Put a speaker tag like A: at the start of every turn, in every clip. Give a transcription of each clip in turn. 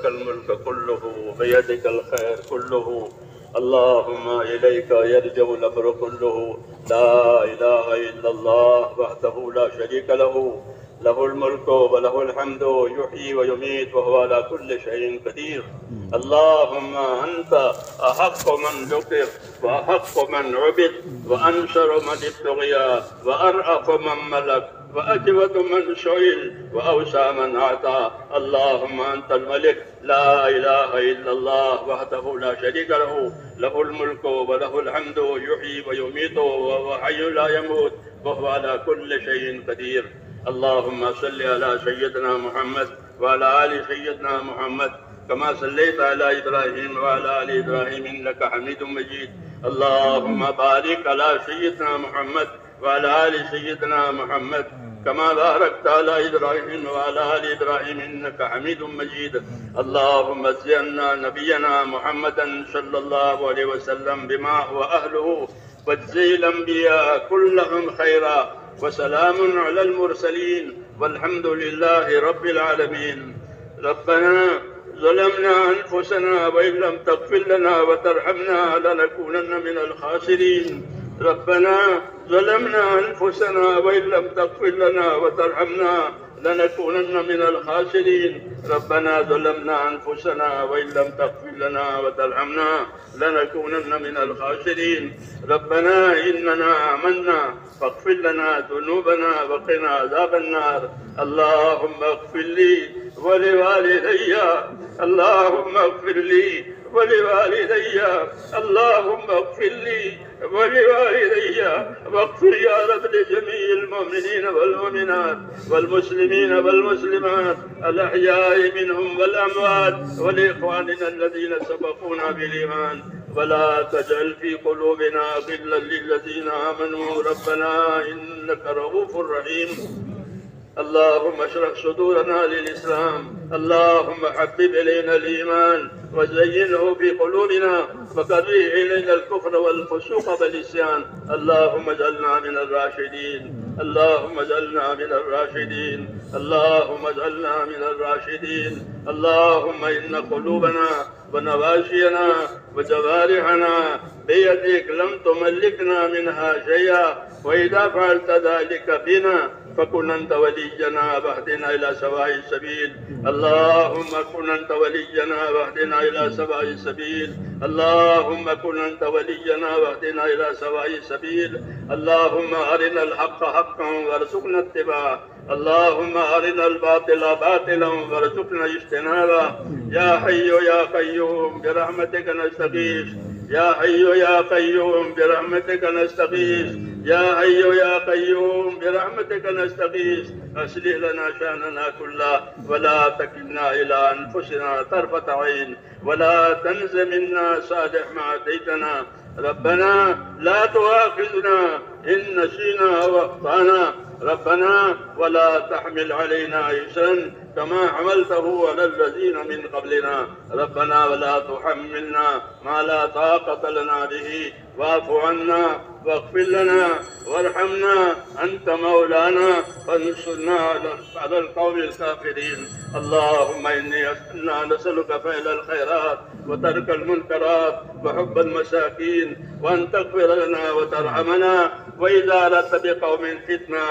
A: ولك الملك كله بيدك الخير كله. اللهم إليك يرجع الأمر كله. لا إله إلا الله وحده لا شريك له، له الملك وله الحمد يحيي ويميت وهو على كل شيء قدير. اللهم أنت أحق من ذكر وأحق من عبد وأنشر من ابتغي وأرأف من ملك وأجود من سئل وأوسع من أعطى. اللهم أنت الملك لا إله إلا الله وحده لا شريك له، له الملك وله الحمد يحيي ويميت وهو حي لا يموت وهو على كل شيء قدير. اللهم صل على سيدنا محمد وعلى آل سيدنا محمد كما صليت على إبراهيم وعلى آل إبراهيم إنك حميد مجيد. اللهم بارك على سيدنا محمد وعلى آل سيدنا محمد كما باركت على إبراهيم وعلى آل إبراهيم إنك حميد مجيد. اللهم زينا نبينا محمدا صلى الله عليه وسلم بما هو أهله، واجزي الأنبياء كلهم خيرا، وسلام على المرسلين والحمد لله رب العالمين. ربنا ظلمنا أنفسنا وإن لم تغفر لنا وترحمنا لنكونن من الخاسرين. ربنا ظلمنا أنفسنا وإن لم تغفر لنا وترحمنا لنكونن من الخاسرين. ربنا ظلمنا أنفسنا وإن لم تغفر لنا وترحمنا لنكونن من الخاسرين. ربنا إننا آمنا فاغفر لنا ذنوبنا وقنا عذاب النار. اللهم اغفر لي ولوالدي، اللهم اغفر لي ولوالدي، اللهم اغفر لي ولوالدي، واغفر يا رب لجميع المؤمنين والمؤمنات والمسلمين والمسلمات الأحياء منهم والأموات، ولإخواننا الذين سبقونا بالإيمان، ولا تجعل في قلوبنا غلا للذين آمنوا ربنا إنك رؤوف رحيم. اللهم اشرح صدورنا للإسلام، اللهم حبب إلينا الإيمان وزينه في قلوبنا، وكره إلينا الكفر والفسوق والعصيان. اللهم اجعلنا من الراشدين، اللهم اجعلنا من الراشدين، اللهم اجعلنا من الراشدين. اللهم إن قلوبنا ونواشينا وجوارحنا بيدك لم تملكنا منها شيئا، وإذا فعلت ذلك بنا فكن أنت ولينا واهدنا إلى سواء السبيل. اللهم كن أنت ولينا واهدنا إلى سواء السبيل. اللهم كن أنت ولينا واهدنا إلى سواء السبيل. اللهم أرنا الحق حقا وارزقنا اتباعه، اللهم أرنا الباطل باطلا وارزقنا اجتنابه. يا حي يا قيوم برحمتك نستغيث، يا حي يا قيوم برحمتك نستغيث، يا حي يا قيوم برحمتك نستغيث. أصلح لنا شأننا كله ولا تكلنا إلى أنفسنا طرفة عين، ولا تنز منا صالح ما أتيتنا. ربنا لا تؤاخذنا إن نسينا وأخطأنا، ربنا ولا تحمل علينا إصرا كما حملته على الذين من قبلنا. ربنا ولا تحملنا ما لا طاقة لنا به، واعف عنا واغفر لنا وارحمنا، أنت مولانا فانصرنا على القوم الكافرين. اللهم إنا نسألك فعل الخيرات وترك المنكرات وحب المساكين، وأن تغفر لنا وترحمنا، وإذا أردت بقوم فتنة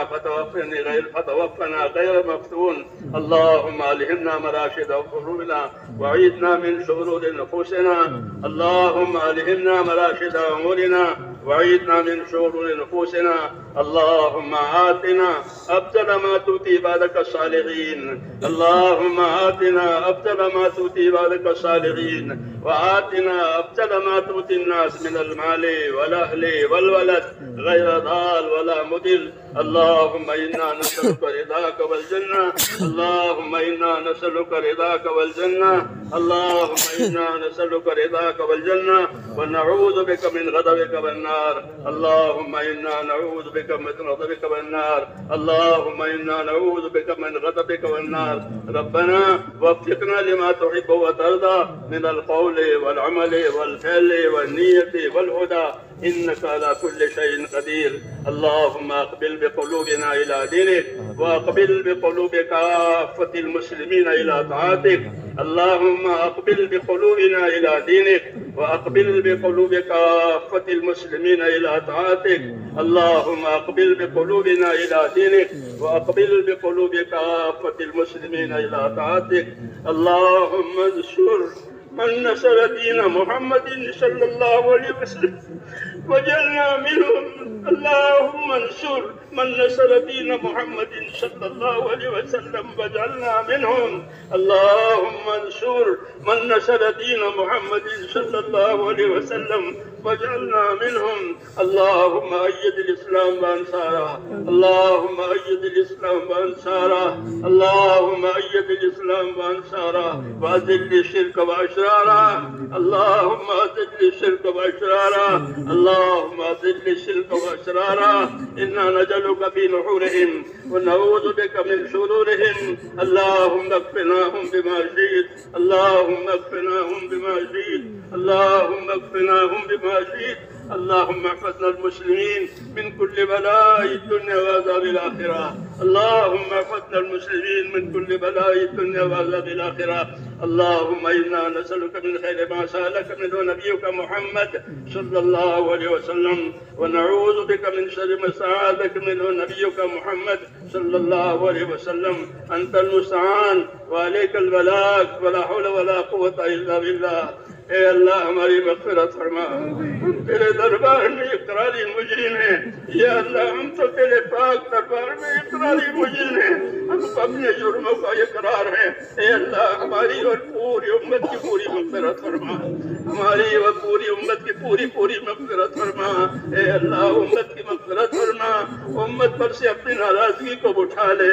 A: فتوفنا غير مفتون. اللهم ألهمنا مراشد أمورنا وعيدنا من شرور نفوسنا. اللهم ألهمنا مراشد أمورنا وعيدنا من شرور نفوسنا. اللهم آتنا أفضل ما تؤتي عبادك الصالحين، اللهم آتنا أفضل ما تؤتي عبادك الصالحين، وآتنا أفضل ما تؤتي الناس من المال والأهل والولد غير ضال ولا مضل. اللهم إنا نسألك رضاك والجنة، اللهم إنا نسألك رضاك والجنة، اللهم إنا نسألك رضاك والجنة، ونعوذ بك من غضبك والنار. اللهم إنا نعوذ بك من غضبك والنار، اللهم إنا نعوذ بك من غضبك والنار. ربنا وفقنا لما تحب وترضى من القول والعمل والفعل والنية والهدى، إنك على كل شيء قدير. اللهم أقبل بقلوبنا إلى دينك، وأقبل بقلوب كافة المسلمين إلى طاعتك. اللهم أقبل بقلوبنا إلى دينك، وأقبل بقلوب كافة المسلمين إلى طاعتك. اللهم أقبل بقلوبنا إلى دينك، وأقبل بقلوب كافة المسلمين إلى طاعتك. اللهم انصر من نصر دين محمد صلى الله عليه وسلم وجعلنا منهم. اللهم انصر من نصر دين محمد صلى الله عليه وسلم وجعلنا منهم. اللهم انصر من نصر دين محمد صلى الله عليه وسلم وجعلنا منهم. اللهم أيد الإسلام وأنصاره، اللهم أيد الإسلام وأنصاره، اللهم أيد الإسلام وأنصاره، وأذل الشرك وأشراره. اللهم أذل الشرك وأشراره، اللهم أذل الشرك وأشراره. إنا نجعلك في نحورهم ونعوذ بك من شرورهم. اللهم اكفناهم بما شئت، اللهم اكفناهم بما شئت، اللهم اكفناهم بما شئت. اللهم احفظنا المسلمين من كل بلاء الدنيا وعذاب الآخرة. اللهم احفظنا المسلمين من كل بلاء الدنيا وعذاب الآخرة. اللهم إنا نسألك من خير ما سألك منه نبيك محمد صلى الله عليه وسلم، ونعوذ بك من شر ما استعاذك منه نبيك محمد صلى الله عليه وسلم. أنت المستعان وعليك البلاغ، ولا حول ولا قوة إلا بالله. اے اللہ ہماری مغفرت فرما، ہم تیرے دربار میں اقراری مجرم ہیں. یا اللہ ہم تو تیرے پاک دربار میں اقراری مجرم ہیں، ہم اپنے جرموں کا اقرار ہیں. اے اللہ ہماری اور پوری امت کی پوری مغفرت فرما، ہماری اور پوری امت کی پوری مغفرت فرما. اے اللہ امت کی مغفرت فرما، امت پر سے اپنی ناراضگی کو اٹھا لے.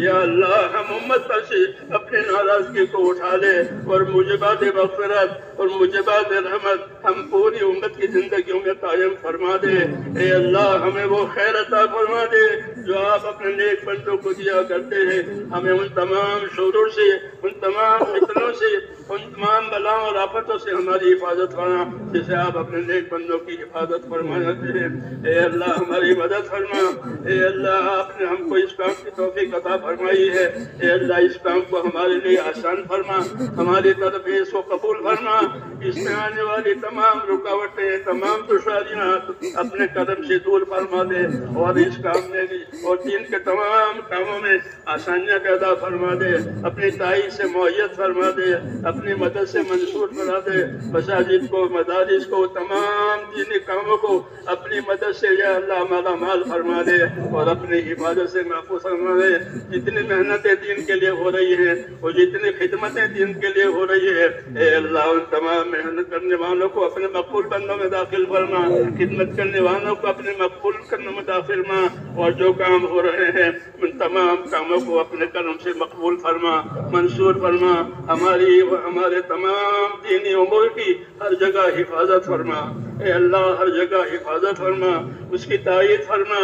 A: یا اللہ ہم امت پر سے اپنی ناراضگی کو اٹھا لے، اور موجبات مغفرت اور موجبات رحمت ہم پوری امت کی زندگیوں میں قائم فرما دے. اے اللہ ہمیں وہ خیر عطا فرما دے جو آپ اپنے نیک بندوں کو دیا کرتے ہیں. ہمیں ان تمام شرور سے، ان تمام فتنوں سے، ان تمام بلاؤں اور آفتوں سے ہماری حفاظت فرما جسے آپ اپنے نیک بندوں کی حفاظت فرماتے ہیں. اے اللہ ہماری مدد فرما. اے اللہ آپ نے ہم کو اس کام کی توفیق عطا فرمائی ہے. اے اللہ اس کام کو ہمارے لیے آسان فرما، ہماری طرف اس کو قبول فرما. اس میں آنے والی تمام رکاوٹیں، تمام دشواریاں اپنے قدم سے دور فرما دے، اور اس کام میں بھی اور دین کے تمام کاموں میں آسانیاں پیدا فرما دے. اپنی تائید سے معیت فرما دے، اپنی مدد سے منصور بنا دے. مساجد کو، مدارس کو، تمام دینی کاموں کو اپنی مدد سے یا اللہ مالا مال فرما دے، اور اپنی حفاظت سے محفوظ فرما دے. جتنی محنتیں دین کے لیے ہو رہی ہیں اور جتنی خدمتیں دین کے لیے ہو رہی ہے، اے اللہ ان تمام محنت کرنے والوں کو اپنے مقبول بندوں میں داخل فرما، خدمت کرنے والوں کو اپنے مقبول کرنے میں داخل فرما، اور جو کام ہو رہے ہیں ان تمام کاموں کو اپنے کرم سے مقبول فرما، منصور فرما. ہماری و ہمارے تمام دینی امور کی ہر جگہ حفاظت فرما. اے اللہ ہر جگہ حفاظت فرما، اس کی تائید فرما.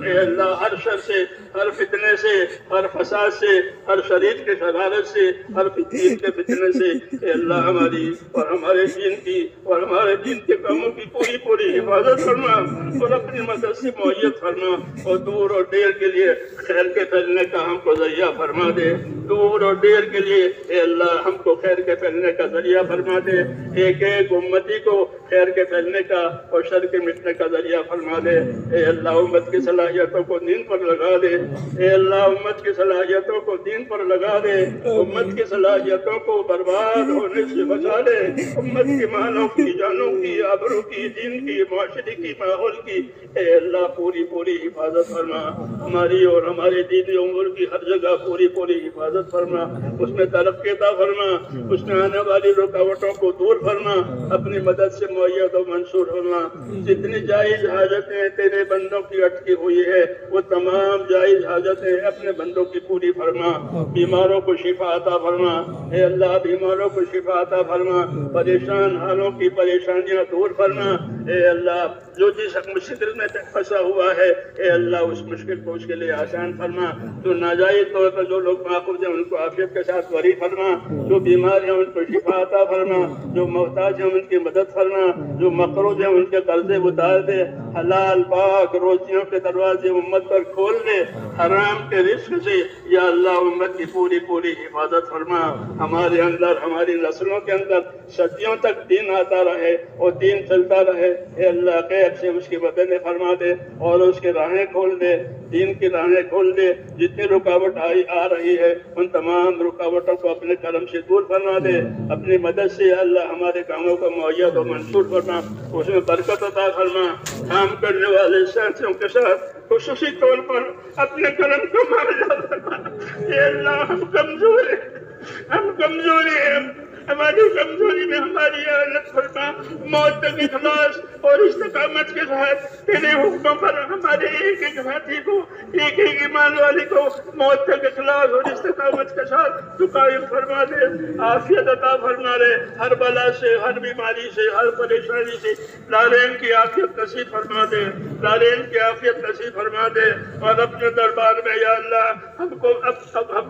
A: اے اللہ ہر شر سے، ہر فتنے سے، ہر فساد سے، ہر شریر کے شرارت سے، ہر فتنہ کے فتنے سے اے اللہ ہماری اور ہمارے دین کی اور ہمارے دین کے کاموں کی پوری حفاظت فرما، اور اپنی مدد سے معیت فرما. اور دور اور دیر کے لیے خیر کے پھیلنے کا ہم کو ذریعہ فرما دے. دور اور دیر کے لیے اے اللہ ہم کو خیر کے پھیلنے کا ذریعہ فرما دے. ایک ایک امتی کو خیر کے پھیلنے کا اور شر کے مٹنے کا ذریعہ فرما دے. اے اللہ امت کی صلاحیتوں کو دین پر لگا دے. اے اللہ امت کی صلاحیتوں کو دین پر لگا دے. امت کی صلاحیتوں کو برباد ہونے سے بچا دے. امت کی مالوں کی، جانوں کی، آبرو کی، دین کی، معاشرے کی، ماحول کی اے اللہ پوری حفاظت فرما. ہماری اور ہمارے دینی امور کی ہر جگہ پوری حفاظت فرما. اس میں ترقی عطا فرما، اس میں آنے والی رکاوٹوں کو دور فرما. اپنی مدد سے معید و منصور فرما. جتنی جائز حاجتیں تیرے بندوں کی اٹکی ہوئی ہے وہ تمام جائز حاجتیں اپنے بندوں کی پوری فرما. بیماروں کو شفا عطا فرما. اے اللہ بیماروں کو شفا عطا فرما. پریشان حالوں کی پریشانیاں دور فرما. اے اللہ جو جس مشکل میں پھنسا ہوا ہے اے اللہ اس مشکل کو اس کے لیے آسان فرما. جو ناجائز طور پر جو لوگ ماخوذ ہیں ان کو عافیت کے ساتھ وری فرما. جو بیمار ہیں ان کو شفا عطا فرما. جو محتاج ہیں ان کی مدد فرما. جو مقروض ہیں ان کے قرضے اتار دے. حلال پاک روزیوں کے دروازے امت پر کھول دے، حرام کے رزق سے یا اللہ امت کی پوری پوری حفاظت فرما، ہمارے اندر ہماری نسلوں کے اندر صدیوں تک دین آتا رہے اور دین چلتا رہے، اے اللہ خیر سے اس کی مدد فرما دے اور اس کی راہیں کھول دے، دین کی راہیں کھول دے، جتنی رکاوٹ آ رہی ہے ان تمام رکاوٹوں کو اپنے کرم سے دور فرما دے، اپنی مدد سے اللہ ہمارے کاموں کو معید و منصور فرما، اس میں برکت عطا فرما، کام کرنے والے ساتھیوں کے ساتھ خصوصی طور پر اپنے کرم کو معاوضہ فرما۔ اے اللہ ہم کمزوری ہیں، ہماری کمزوری میں ہماری عادت فرما، موت تک اخلاص اور استقامت کے ساتھ تیرے حکموں پر ہمارے ایک ایک ساتھی کو، ایک ایک ایمان والے کو موت تک اخلاص اور استقامت کے ساتھ تو قائم فرما دے، عافیت عطا فرما دے، ہر بلا سے، ہر بیماری سے، ہر پریشانی سے لالین کی عافیت نصیب فرما دے، لالین کی عافیت نصیب فرما دے، اور اپنے دربار میں یا اللہ ہم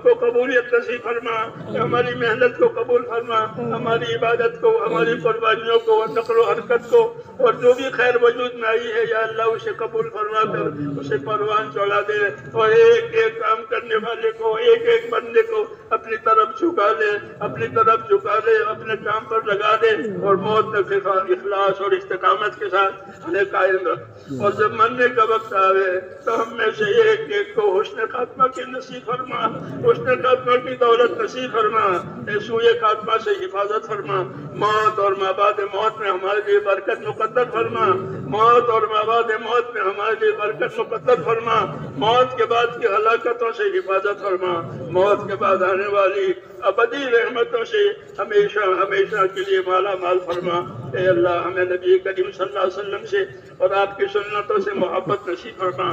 A: کو قبولیت نصیب فرما، ہماری محنت کو قبول فرما، ہماری عبادت کو، ہماری قربانیوں کو، نقل و حرکت کو، اور جو بھی خیر وجود میں آئی ہے یا اللہ اسے قبول فرما کر اسے پروان چڑھا دے، اور ایک ایک کام کرنے والے کو، ایک ایک بندے کو اپنی طرف جھکا لے، اپنی طرف جھکا لے، اپنے کام پر لگا دے، اور موت تک اخلاص اور استقامت کے ساتھ ہمیں قائم رکھ، اور جب مرنے کا وقت آوے تو ہم میں سے ایک ایک کو حسن خاتمہ کی نصیب فرما، حسن خاتمہ کی دولت نصیب فرما، سوئے خاتمہ سے حفاظت فرما، موت اور مابعد موت میں ہمارے لیے برکت مقدر فرما، موت اور مابعد موت میں ہمارے لیے برکت مقدر فرما، موت کے بعد کی ہلاکتوں سے حفاظت فرما، موت کے بعد آنے والی ابدی رحمتوں سے ہمیشہ ہمیشہ کے لیے مالا مال فرما۔ اے اللہ ہمیں نبی کریم صلی اللہ علیہ وسلم سے اور آپ کی سنتوں سے محبت نصیب فرما،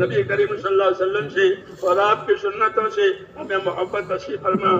A: نبی کریم صلی اللہ علیہ وسلم سے اور آپ کی سنتوں سے ہمیں محبت نصیب فرما،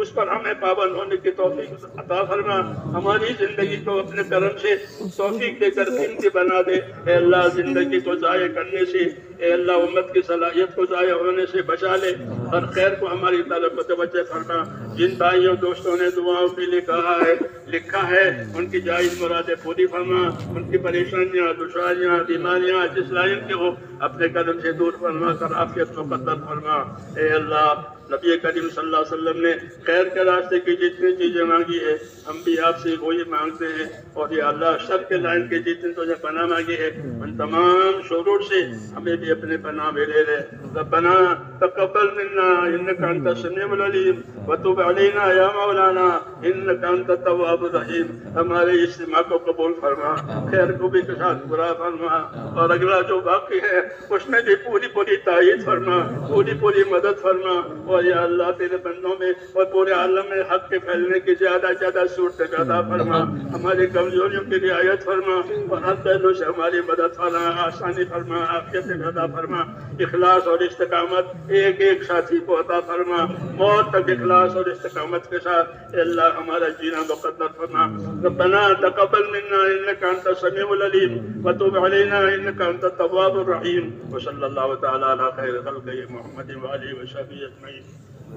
A: اس پر ہمیں پابند ہونے کی توفیق عطا فرما، ہماری زندگی کو اپنے کرم سے توفیق دے کر قیمتی بنا دے۔ اے اللہ زندگی کو ضائع کرنے سے، اے اللہ امت کی صلاحیت کو ضائع ہونے سے بچا لے، ہر خیر کو ہماری طرف متوجہ فرما۔ جن بھائیوں دوستوں نے دعاؤں کے لیے کہا ہے، لکھا ہے، ان کی جائز مرادیں پوری فرما، ان کی پریشانیاں، دشواریاں، بیماریاں جس لائن کے ہو اپنے قدم سے دور فرما کر عافیت مقدر فرما۔ اے اللہ نبی کریم صلی اللہ علیہ وسلم نے خیر کے راستے کی جتنی چیزیں مانگی ہے ہم بھی آپ سے وہی مانگتے ہیں، اور یا اللہ شر کے لائن کے جتنے تجھے پناہ مانگی ہے ان تمام شرور سے ہمیں بھی اپنے پناہ میں لے لے۔ ربنا تقبل منا انك انت السميع العليم وتب علينا يا مولانا انك انت التواب الرحيم۔ ہمارے اجتماع کو قبول فرما، خیر کو بھی کے ساتھ پورا فرما، اور اگلا جو باقی ہے اس میں بھی پوری پوری تائید فرما، پوری پوری مدد فرما، اور یا اللہ تیرے بندوں میں اور پورے عالم میں حق کے پھیلنے کی زیادہ زیادہ صورتیں پیدا فرما، ہماری کمزوریوں کی رعایت فرما، اور ہر پہلو سے ہماری مدد فرما، آسانی فرما، عافیت عطا فرما، اخلاص اور استقامت ایک ایک ساتھی کو عطا فرما، موت تک اخلاص اور استقامت کے ساتھ اے اللہ ہمارا جینا مقدر فرما۔ ربنا تقبل منا انك انت السميع العليم وتب علينا انك انت التواب الرحيم، وصلى الله تعالى على خير خلقه محمد وآله وصحبه اجمعين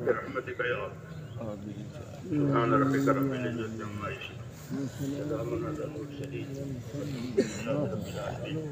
A: برحمتك يا رب۔ سبحان ربك رب العزة عما يصفون، سلام على المرسلين، والحمد لله رب العالمين۔